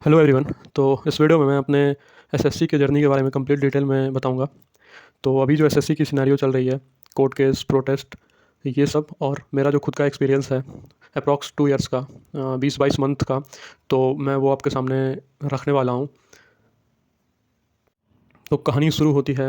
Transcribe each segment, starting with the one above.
Hello everyone. तो इस video में मैं अपने एसएससी के जर्नी के बारे में कंप्लीट डिटेल में बताऊंगा। तो अभी जो एसएससी की सिनेरियो चल रही है, कोर्ट केस, प्रोटेस्ट, ये सब, और मेरा जो खुद का एक्सपीरियंस है अप्रॉक्स 2 इयर्स का, 20-22 मंथ का, तो मैं वो आपके सामने रखने वाला हूँ। तो कहानी शुरू होती है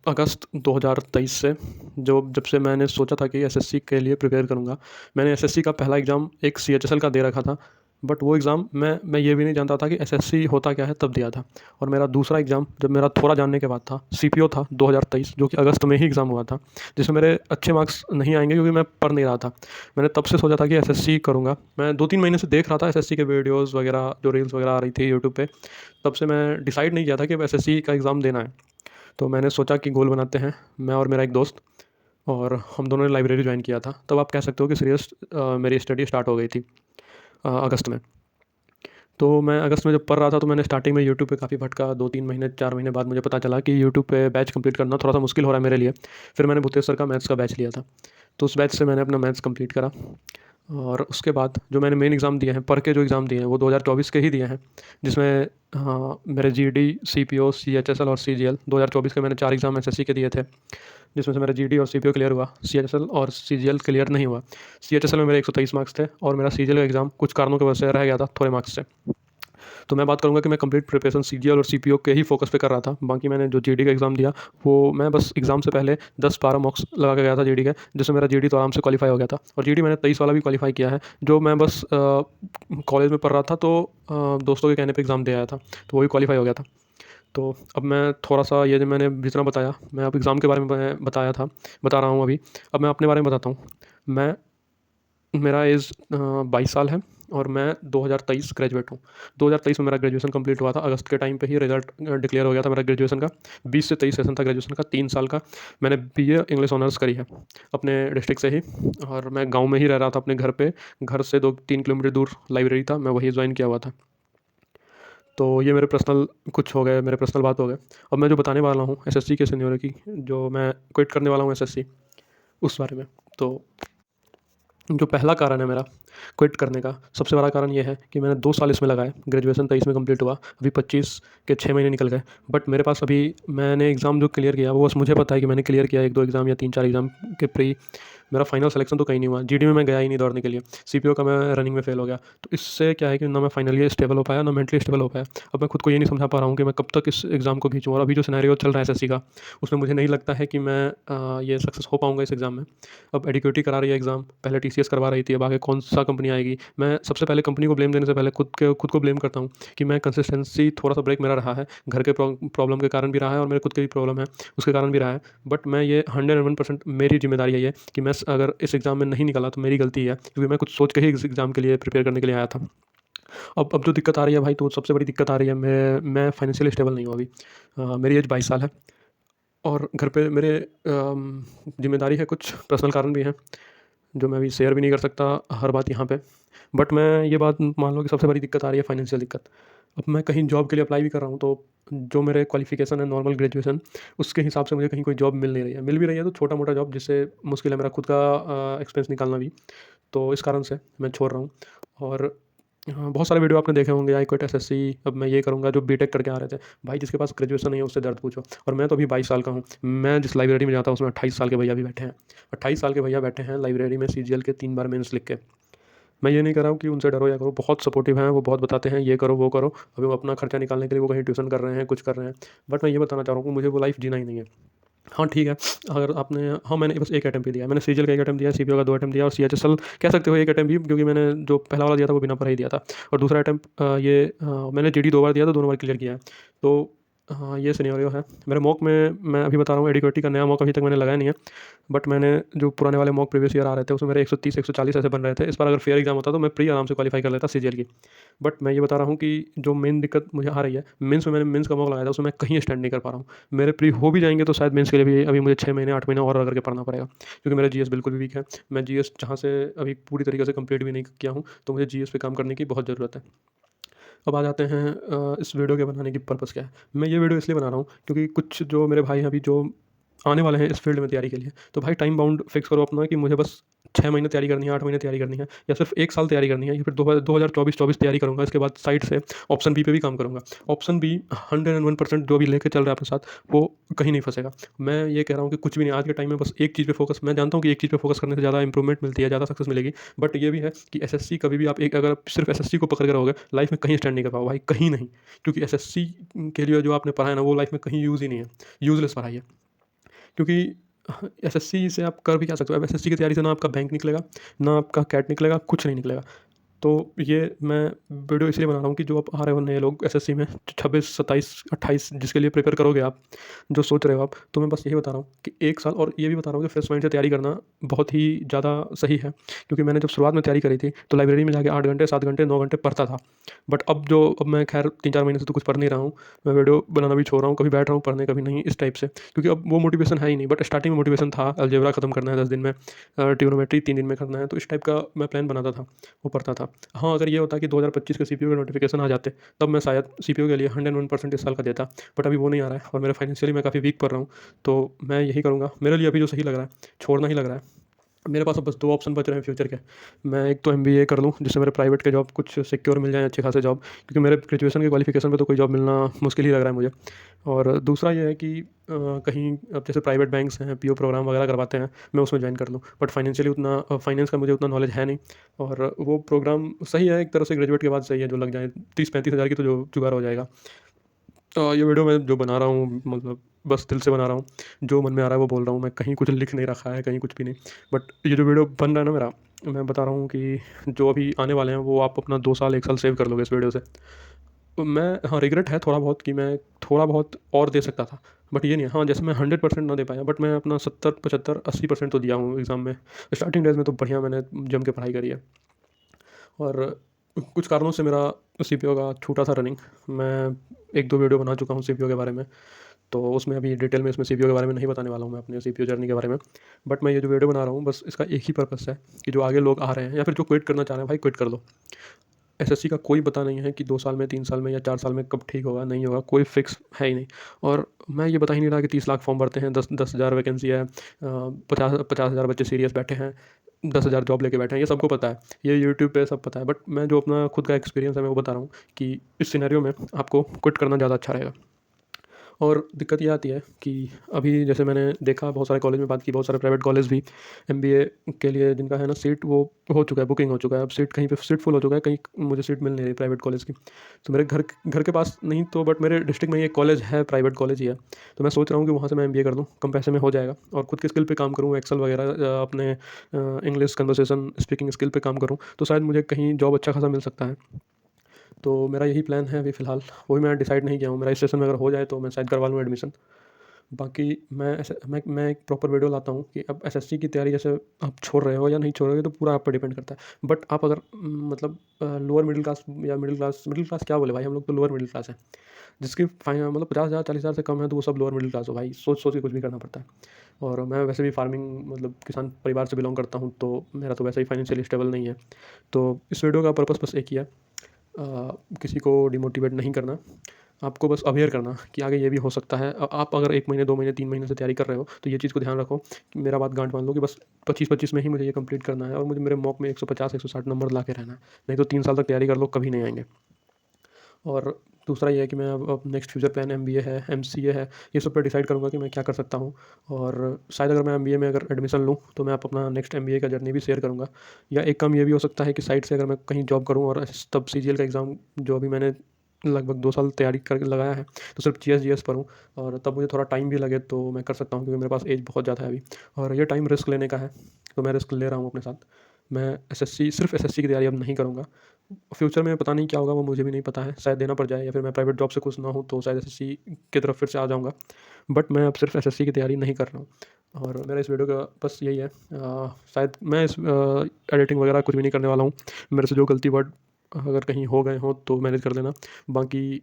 अगस्त 2023 से। जो जब से मैंने सोचा था कि एसएससी के लिए प्रिपेयर करूँगा। मैंने एसएससी का पहला एग्ज़ाम एक सीएचएसएल का दे रखा था, बट वो एग्ज़ाम मैं ये भी नहीं जानता था कि एसएससी होता क्या है, तब दिया था। और मेरा दूसरा एग्ज़ाम जब मेरा थोड़ा जानने के बाद था, सीपीओ था 2023, जो कि अगस्त में ही एग्ज़ाम हुआ था, जिसमें मेरे अच्छे मार्क्स नहीं आएंगे क्योंकि मैं पढ़ नहीं रहा था। मैंने तब से सोचा था कि एसएससी करूँगा। मैं 2-3 महीने से देख रहा था एसएससी के वीडियोज़ वगैरह, जो रील्स वगैरह आ रही थी यूट्यूब पे। तब से मैं डिसाइड नहीं किया था कि अब एसएससी का एग्ज़ाम देना है। तो मैंने सोचा कि गोल बनाते हैं, मैं और मेरा एक दोस्त, और हम दोनों ने लाइब्रेरी ज्वाइन किया था। तब आप कह सकते हो कि सीरियस मेरी स्टडी स्टार्ट हो गई थी अगस्त में। तो मैं अगस्त में जब पढ़ रहा था तो मैंने स्टार्टिंग में यूट्यूब पे काफ़ी भटका। 2-3 महीने, 4 महीने बाद मुझे पता चला कि यूट्यूब पे बैच कंप्लीट करना थोड़ा सा मुश्किल हो रहा है मेरे लिए। फिर मैंने भूतेश सर का मैथ्स का बैच लिया था। तो उस बैच से मैंने अपना मैथ्स कंप्लीट करा। और उसके बाद जो मैंने मेन एग्ज़ाम दिए हैं, पढ़ के जो एग्ज़ाम दिए हैं, वो 2024 के ही दिए हैं, जिसमें हाँ, मेरे जीडी, सीपीओ, सीएचएसएल और सीजीएल 2024 के मैंने 4 एग्ज़ाम एसएससी के दिए थे, जिसमें से मेरा जीडी और सीपीओ क्लियर हुआ, सीएचएसएल और सीजीएल क्लियर नहीं हुआ। सीएचएसएल में मेरे 123 मार्क्स थे और मेरा सीजीएल का एग्ज़ाम कुछ कारणों की वजह से रह गया था, थोड़े मार्क्स से। तो मैं बात करूँगा कि मैं कंप्लीट प्रिपरेशन सीजीएल और सीपीओ के ही फोकस पे कर रहा था। बाकी मैंने जो जीडी का एग्ज़ाम दिया, वो मैं बस एग्ज़ाम से पहले 10-12 मॉक्स लगा के गया था जीडी के, जिससे मेरा जीडी तो आराम से क्वालीफाई हो गया था। और जीडी मैंने 23 वाला भी क्वालीफाई किया है, जो मैं बस कॉलेज में पढ़ रहा था, तो दोस्तों के कहने पे एग्ज़ाम दे आया था, तो वो भी क्वालीफाई हो गया था। तो अब मैं थोड़ा-सा ये जो मैंने जितना बताया, मैं अब एग्ज़ाम के बारे में बताया था, बता रहा हूँ अभी। अब मैं अपने बारे में बताता हूँ। मैं मेरा एज 22 साल है और मैं 2023 ग्रेजुएट हूँ। 2023 में मेरा ग्रेजुएशन कंप्लीट हुआ था। अगस्त के टाइम पे ही रिज़ल्ट डिक्लेयर हो गया था मेरा ग्रेजुएशन का। 20 से 23 सेशन था ग्रेजुएशन का, 3 साल का। मैंने बीए इंग्लिश ऑनर्स करी है अपने डिस्ट्रिक्ट से ही। और मैं गाँव में ही रह रहा था अपने घर पे। घर से 2-3 किलोमीटर दूर लाइब्रेरी था, मैं वहीं जॉइन किया हुआ था। तो ये मेरे पर्सनल कुछ हो गए, मेरे पर्सनल बात हो गए। अब मैं जो बताने वाला हूँ एसएससी के सिनेरियो की, जो मैं क्विट करने वाला हूँ एसएससी, उस बारे में। तो जो पहला कारण है मेरा क्विट करने का, सबसे बड़ा कारण ये है कि मैंने 2 साल इसमें लगाए। ग्रेजुएशन 23 में कंप्लीट हुआ, अभी 25 के 6 महीने निकल गए। बट मेरे पास अभी, मैंने एग्ज़ाम जो क्लियर किया, वो बस मुझे पता है कि मैंने क्लियर किया 1-2 एग्ज़ाम या 3-4 एग्ज़ाम के प्री। मेरा फाइनल सिलेक्शन तो कहीं नहीं हुआ। जीडी में मैं गया ही नहीं दौड़ने के लिए। सीपीओ का मैं रनिंग में फेल हो गया। तो इससे क्या है कि ना मैं फाइनली स्टेबल हो पाया, ना मेंटली स्टेबल हो पाया। अब मैं खुद को ये नहीं समझा पा रहा हूँ कि मैं कब तक इस एग्ज़ाम को खींचूँ। और अभी जो सिनेरियो चल रहा है एसएससी का, उसमें मुझे नहीं लगता है कि मैं ये सक्सेस हो पाऊँगा इस एग्ज़ाम में। अब एडिक्यूटी करा रही है एग्ज़ाम, पहले टीसीएस करवा रही थी, अब आगे कौन-सा कंपनी आएगी। मैं सबसे पहले कंपनी को ब्लेम देने से पहले खुद को ब्लेम करता हूँ कि मैं कंसिस्टेंसी थोड़ा-सा ब्रेक मेरा रहा है। घर के प्रॉब्लम के कारण भी रहा है और मेरे खुद की भी प्रॉब्लम है, उसके कारण भी रहा है। बट मैं ये 101% मेरी ज़िम्मेदारी है ये, कि मैं अगर इस एग्ज़ाम में नहीं निकला तो मेरी गलती है, क्योंकि मैं कुछ सोच के ही इस एग्ज़ाम के लिए प्रिपेयर करने के लिए आया था। अब जो दिक्कत आ रही है भाई, तो सबसे बड़ी दिक्कत आ रही है, मैं फाइनेंशियली स्टेबल नहीं हूँ अभी। मेरी एज 22 साल है और घर पे मेरे ज़िम्मेदारी है, कुछ पर्सनल कारण भी हैं, जो मैं अभी शेयर भी नहीं कर सकता हर बात यहाँ पे। बट मैं ये बात मान लो कि सबसे बड़ी दिक्कत आ रही है फाइनेंशियल दिक्कत। अब मैं कहीं जॉब के लिए अप्लाई भी कर रहा हूँ, तो जो मेरे क्वालिफ़िकेशन है नॉर्मल ग्रेजुएशन, उसके हिसाब से मुझे कहीं कोई जॉब मिल नहीं रही है। मिल भी रही है तो छोटा-मोटा जॉब, जिससे मुश्किल है मेरा खुद का एक्सपेंस निकालना भी। तो इस कारण से मैं छोड़ रहा हूँ। और हाँ, बहुत सारे वीडियो आपने देखे होंगे, आई क्विट एसएससी, अब मैं ये करूँगा, जो बीटेक करके आ रहे थे। भाई जिसके पास ग्रेजुएशन नहीं है उससे दर्द पूछो। और मैं तो अभी 22 साल का हूँ। मैं जिस लाइब्रेरी में जाता हूँ उसमें 28 साल के भैया भी बैठे हैं। 28 साल के भैया बैठे हैं लाइब्रेरी में, सीजीएल के 3 बार मेंस लिख के। मैं ये नहीं कह रहा हूँ कि उनसे डरो या करो, बहुत सपोर्टिव हैं, वो बहुत बताते हैं ये करो वो करो। अभी वो अपना खर्चा निकालने के लिए वो कहीं ट्यूशन कर रहे हैं, कुछ कर रहे हैं। बट मैं ये बताना चाह रहा हूँ कि मुझे वो लाइफ़ जीना ही नहीं है। हाँ, ठीक है, अगर आपने, हाँ, मैंने बस 1 अटेम्प्ट ही दिया है। मैंने सीजीएल का 1 अटेम्प्ट दिया है, सीपीओ का 2 अटेम्प्ट दिया, और सीएचएसएल कह सकते हो 1 अटेम्प्ट भी, क्योंकि मैंने जो पहला वाला दिया था वो बिना पढ़े ही दिया था। और दूसरा अटेम्प्ट मैंने जीडी 2 बार दिया था, दोनों बार क्लियर किया है। तो हाँ, ये सिनेरियो है। मेरे मॉक में मैं अभी बता रहा हूँ, एडिक्वेटी का नया मॉक अभी तक मैंने लगाया नहीं है। बट मैंने जो पुराने वाले मॉक प्रीवियस ईयर आ रहे थे, उसमें मेरे 130-140 ऐसे बन रहे थे। इस बार अगर फेयर एग्जाम होता तो मैं प्री आराम से क्वालीफाई कर लेता सीजीएल की। बट मैं ये बता रहा हूँ कि जो मेन दिक्कत मुझे आ रही है, मेंस में मैंने मेंस का मॉक लगाया था, उसमें मैं कहीं स्टैंड नहीं कर पा रहा हूँ। मेरे प्री हो भी जाएँगे तो शायद मेंस के लिए भी अभी मुझे 6 महीने 8 महीने और रह करके पढ़ना पड़ेगा, क्योंकि मेरा जीएस बिल्कुल भी वीक है। मैं जीएस जहाँ से अभी पूरी तरीके से कंप्लीट भी नहीं किया हूँ, तो मुझे जीएस पे काम करने की बहुत ज़रूरत है। अब आ जाते हैं इस वीडियो के बनाने की पर्पज़ क्या है। मैं ये वीडियो इसलिए बना रहा हूँ क्योंकि कुछ जो मेरे भाई हैं अभी, जो आने वाले हैं इस फील्ड में तैयारी के लिए, तो भाई टाइम बाउंड फिक्स करो अपना, कि मुझे बस 6 महीने तैयारी करनी है, 8 महीने तैयारी करनी है, या सिर्फ 1 साल तैयारी करनी है, या फिर 2024 तैयारी करूँगा, इसके बाद साइड से ऑप्शन बी पे भी काम करूँगा। ऑप्शन बी 101% जो भी लेके चल रहा है अपने साथ, वो कहीं नहीं फँसेगा। मैं ये कह रहा हूँ कि कुछ भी नहीं, आज के टाइम में बस एक चीज़ पे फोकस, मैं जानता हूँ कि एक चीज़ पे फोकस करने से ज़्यादा इंप्रूवमेंट मिलती है, ज़्यादा सक्सेस मिलेगी, बट ये भी है कि एसएससी कभी भी आप एक अगर सिर्फ एसएससी को पकड़ के रहोगे, लाइफ में कहीं स्टैंड नहीं कर पाओगे भाई, कहीं नहीं। क्योंकि एसएससी के लिए जो आपने पढ़ा है ना, वो लाइफ में कहीं यूज़ ही नहीं है, यूज़लेस पढ़ाई है। क्योंकि एसएससी से आप कर भी क्या सकते हो? अब एसएससी की तैयारी से ना आपका बैंक निकलेगा, ना आपका कैट निकलेगा, कुछ नहीं निकलेगा। तो ये मैं वीडियो इसलिए बना रहा हूँ कि जो आप आ रहे हो नए लोग एसएससी में 26, 27, 28 जिसके लिए प्रिपेयर करोगे आप, जो सोच रहे हो आप, तो मैं बस यही बता रहा हूँ कि 1 साल, और ये भी बता रहा हूँ कि फ्रेश माइंड से तैयारी करना बहुत ही ज़्यादा सही है। क्योंकि मैंने जब शुरुआत में तैयारी करी थी, तो लाइब्रेरी में जाके 8 घंटे, 7 घंटे, 9 घंटे पढ़ता था। बट अब मैं खैर 3-4 महीने से तो कुछ पढ़ नहीं रहा हूँ। मैं वीडियो बनाना भी छोड़ रहा हूँ, कभी बैठ रहा हूँ पढ़ने, कभी नहीं, इस टाइप से। क्योंकि अब वो मोटिवेशन है ही नहीं, बट स्टार्टिंग में मोटिवेशन था, अलजेब्रा खत्म करना है 10 दिन में, ट्रिग्नोमेट्री 3 दिन में करना है, तो इस टाइप का मैं प्लान बनाता था, वो पढ़ता था। हाँ, अगर ये होता कि 2025 के सीपीयू के नोटिफिकेशन आ जाते, तब मैं शायद सीपीयू के लिए 101% इस साल का देता, बट अभी वो नहीं आ रहा है, और मेरे फाइनेंशियली मैं काफ़ी वीक पड़ रहा हूँ। तो मैं यही करूँगा, मेरे लिए अभी जो सही लग रहा है, छोड़ना ही लग रहा है। मेरे पास अब बस 2 ऑप्शन बच रहे हैं फ्यूचर के। मैं एक तो एमबीए कर लूँ, जिससे मेरे प्राइवेट के जॉब कुछ सिक्योर मिल जाएँ, अच्छे खासे जॉब, क्योंकि मेरे ग्रेजुएशन के क्वालिफिकेशन पे तो कोई जॉब मिलना मुश्किल ही लग रहा है मुझे। और दूसरा ये है कि कहीं अब जैसे प्राइवेट बैंक्स हैं, पीओ प्रोग्राम वगैरह करवाते हैं, मैं उसमें ज्वाइन कर लूँ। बट फाइनेंशियली उतना फाइनेंस का मुझे उतना नॉलेज है नहीं, और वो प्रोग्राम सही है एक तरह से, ग्रेजुएट के बाद सही है, जो लग जाए 30-35 हज़ार की तो जो जुगाड़ हो जाएगा। ये वीडियो मैं जो बना रहा हूँ, मतलब बस दिल से बना रहा हूँ, जो मन में आ रहा है वो बोल रहा हूँ, मैं कहीं कुछ लिख नहीं रखा है, कहीं कुछ भी नहीं। बट ये जो वीडियो बन रहा है ना मेरा, मैं बता रहा हूँ कि जो अभी आने वाले हैं, वो आप अपना 2 साल, 1 साल सेव कर लोगे इस वीडियो से। तो मैं, हाँ, रिग्रेट है थोड़ा बहुत कि मैं थोड़ा बहुत और दे सकता था, बट ये नहीं है, हाँ, जैसे मैं 100% ना दे पाया, बट मैं अपना 70, 75, 80% तो दिया हूँ एग्ज़ाम में। स्टार्टिंग डेज़ में तो बढ़िया मैंने जम के पढ़ाई करी है। और कुछ कारणों से मेरा सीपीओ का छूटा था रनिंग। मैं 1-2 वीडियो बना चुका हूँ सीपीओ के बारे में, तो उसमें अभी डिटेल में इसमें सीपीओ के बारे में नहीं बताने वाला हूँ मैं, अपने सीपीओ जर्नी के बारे में। बट मैं ये जो वीडियो बना रहा हूँ, बस इसका एक ही पर्पस है कि जो आगे लोग आ रहे हैं, या फिर जो क्विट करना चाह रहे हैं, भाई क्विट कर लो। एसएससी का कोई पता नहीं है कि 2 साल में, 3 साल में या 4 साल में कब ठीक होगा, नहीं होगा, कोई फिक्स है ही नहीं। और मैं ये बता ही नहीं रहा कि 30 लाख फॉर्म भरते हैं, 10,000 वैकेंसी है, 50,000 बच्चे सीरियस बैठे हैं, 10,000 जॉब लेके बैठे हैं, ये सबको पता है, ये यूट्यूब पे सब पता है। बट मैं जो अपना खुद का एक्सपीरियंस है, मैं वो बता रहा हूँ कि इस सिनेरियो में आपको क्विट करना ज़्यादा अच्छा रहेगा। और दिक्कत ये आती है कि अभी जैसे मैंने देखा, बहुत सारे कॉलेज में बात की, बहुत सारे प्राइवेट कॉलेज भी एमबीए के लिए जिनका है ना सीट, वो हो चुका है, बुकिंग हो चुका है। अब सीट कहीं पे सीट फुल हो चुका है, कहीं मुझे सीट मिल नहीं रही प्राइवेट कॉलेज की। तो मेरे घर घर के पास नहीं तो, बट मेरे डिस्ट्रिक्ट में ही एक कॉलेज है, प्राइवेट कॉलेज ही है। तो मैं सोच रहा हूँ कि वहाँ से मैं एमबीए कर लूँ, कम पैसे में हो जाएगा, और खुद की स्किल पे काम करूँ, एक्सेल वगैरह, अपने इंग्लिश कन्वर्सेशन स्पीकिंग स्किल पे काम करूँ, तो शायद मुझे कहीं जॉब अच्छा खासा मिल सकता है। तो मेरा यही प्लान है अभी फ़िलहाल। वो भी मैं डिसाइड नहीं किया हूँ, मेरा इस सेशन में अगर हो जाए तो मैं शायद करवा लूँ एडमिशन। बाकी मैं एक प्रॉपर वीडियो लाता हूँ कि अब एसएससी की तैयारी जैसे आप छोड़ रहे हो या नहीं छोड़ रहे हो, तो पूरा आप पर डिपेंड करता है। बट आप अगर मतलब लोअर मिडिल क्लास या मिडिल क्लास क्या बोले भाई, हम लोग तो लोअर मिडिल क्लास है। जिसकी मतलब 50,000, 40,000 से कम है, तो वो सब लोअर मिडिल क्लास हो भाई, सोच सोच के कुछ भी करना पड़ता है। और मैं वैसे भी फार्मिंग, मतलब किसान परिवार से बिलोंग करता हूँ, तो मेरा तो वैसे ही फाइनेंशियली स्टेबल नहीं है। तो इस वीडियो का पर्पस बस एक ही है, किसी को डिमोटिवेट नहीं करना, आपको बस अवेयर करना कि आगे ये भी हो सकता है। आप अगर 1 महीने, 2 महीने, 3 महीने से तैयारी कर रहे हो, तो ये चीज़ को ध्यान रखो कि मेरा बात गांठ मान लो कि बस 25-25 में ही मुझे ये कंप्लीट करना है, और मुझे मेरे मॉक में 150-160 नंबर ला के रहना है। नहीं तो 3 साल तक तैयारी कर लो, कभी नहीं आएंगे। और दूसरा ये है कि मैं अब नेक्स्ट फ्यूचर प्लान एमबीए है, एमसीए है, ये सब पे डिसाइड करूँगा कि मैं क्या कर सकता हूँ। और शायद अगर मैं एमबीए में अगर एडमिशन लूँ, तो मैं अपना नेक्स्ट एमबीए का जर्नी भी शेयर करूँगा। या एक काम ये भी हो सकता है कि साइड से अगर मैं कहीं जॉब करूँ, और तब सीजीएल का एग्ज़ाम, जो अभी मैंने लगभग 2 साल तैयारी करके लगाया है, तो सिर्फ जीएस पढूँ, और तब मुझे थोड़ा टाइम भी लगे तो मैं कर सकता हूँ, क्योंकि मेरे पास एज बहुत ज़्यादा है अभी, और ये टाइम रिस्क लेने का है, तो मैं रिस्क ले रहा हूँ अपने साथ। मैं एसएससी, सिर्फ एसएससी की तैयारी अब नहीं करूँगा। फ्यूचर में पता नहीं क्या होगा, वो मुझे भी नहीं पता है, शायद देना पड़ जाए, या फिर मैं प्राइवेट जॉब से खुश ना हूँ, तो शायद एसएससी की तरफ फिर से आ जाऊँगा। बट मैं अब सिर्फ एसएससी की तैयारी नहीं कर रहा हूँ। और मेरा इस वीडियो का बस यही है, शायद मैं इस एडिटिंग वगैरह कुछ भी नहीं करने वाला हूँ। मेरे से जो गलती वर्ड अगर कहीं हो गए हों, तो मैनेज कर लेना। बाकी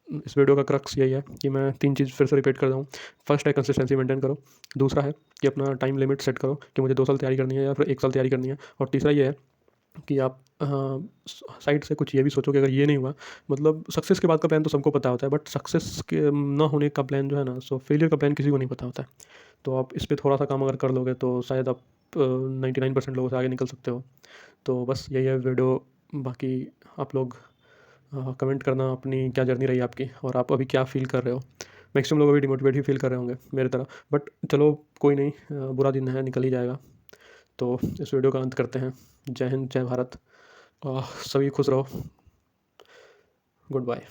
इस वीडियो का क्रक्स यही है कि मैं 3 चीज़ फिर से रिपीट कर रहा हूँ। फर्स्ट है, कंसिस्टेंसी मेंटेन करो। दूसरा है कि अपना टाइम लिमिट सेट करो कि मुझे 2 साल तैयारी करनी है, या फिर 1 साल तैयारी करनी है। और तीसरा ये है कि आप साइड से कुछ ये भी सोचो कि अगर ये नहीं हुआ, मतलब सक्सेस के बाद का प्लान तो सबको पता होता है, बट सक्सेस के ना होने का प्लान जो है ना, सो फेलियर का प्लान किसी को नहीं पता होता है। तो आप इस पे थोड़ा सा काम अगर कर लोगे, तो शायद आप 99% लोगों से आगे निकल सकते हो। तो बस यही है वीडियो। बाकी आप लोग कमेंट करना अपनी क्या जर्नी रही आपकी और आप अभी क्या फ़ील कर रहे हो। मैक्सिमम लोग अभी डिमोटिवेट ही फ़ील कर रहे होंगे मेरी तरह, बट चलो कोई नहीं, बुरा दिन है, निकल ही जाएगा। तो इस वीडियो का अंत करते हैं। जय हिंद, जय भारत। सभी खुश रहो। Good bye.